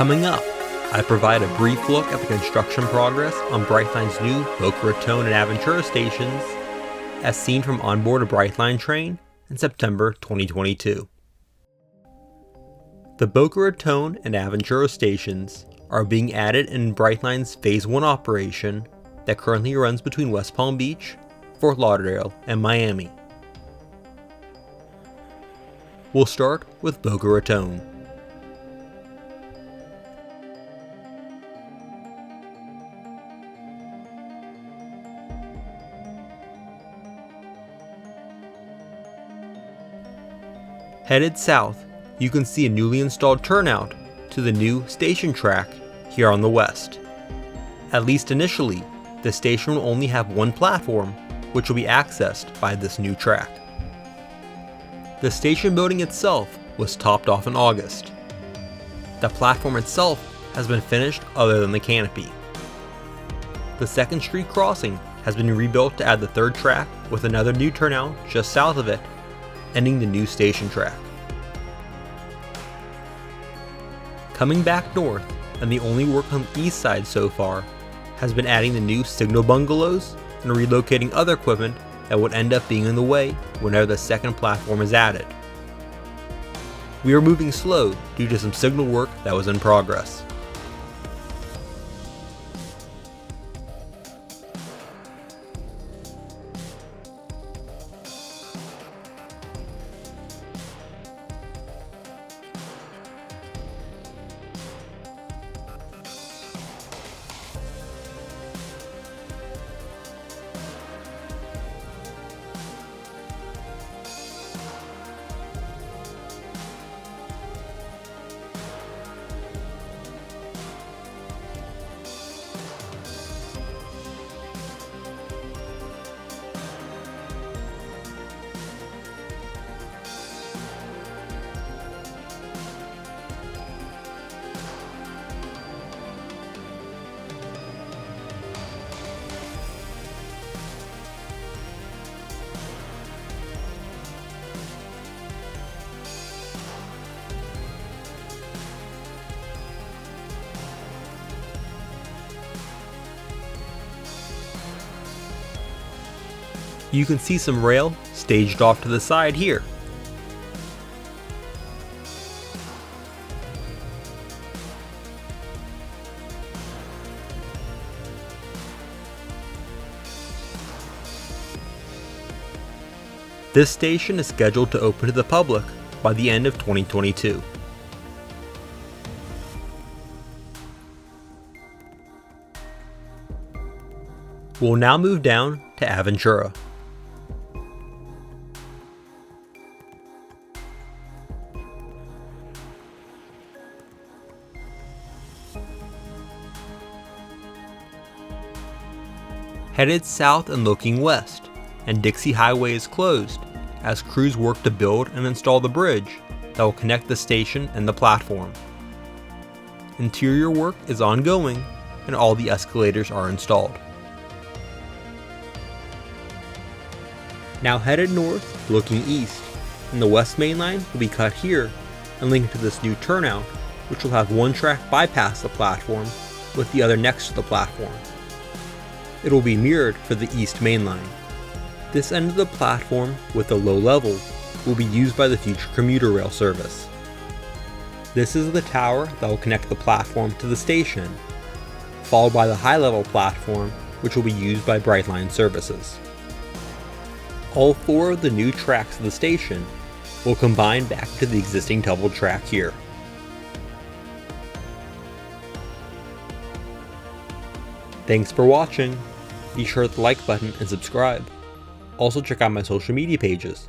Coming up, I provide a brief look at the construction progress on Brightline's new Boca Raton and Aventura stations, as seen from onboard a Brightline train in September 2022. The Boca Raton and Aventura stations are being added in Brightline's Phase 1 operation that currently runs between West Palm Beach, Fort Lauderdale, and Miami. We'll start with Boca Raton. Headed south, you can see a newly installed turnout to the new station track here on the west. At least initially, the station will only have one platform, which will be accessed by this new track. The station building itself was topped off in August. The platform itself has been finished other than the canopy. The 2nd Street crossing has been rebuilt to add the 3rd track with another new turnout just south of it, ending the new station track. Coming back north, and the only work on the east side so far, has been adding the new signal bungalows and relocating other equipment that would end up being in the way whenever the 2nd platform is added. We are moving slow due to some signal work that was in progress. You can see some rail staged off to the side here. This station is scheduled to open to the public by the end of 2022. We'll now move down to Aventura. Headed south and looking west, and Dixie Highway is closed as crews work to build and install the bridge that will connect the station and the platform. Interior work is ongoing and all the escalators are installed. Now headed north, looking east, and the West Main Line will be cut here and linked to this new turnout, which will have one track bypass the platform with the other next to the platform. It will be mirrored for the East Main Line. This end of the platform with the low level will be used by the future commuter rail service. This is the tower that will connect the platform to the station, followed by the high level platform, which will be used by Brightline services. All 4 of the new tracks of the station will combine back to the existing double track here. Thanks for watching. Be sure to hit the like button and subscribe. Also check out my social media pages.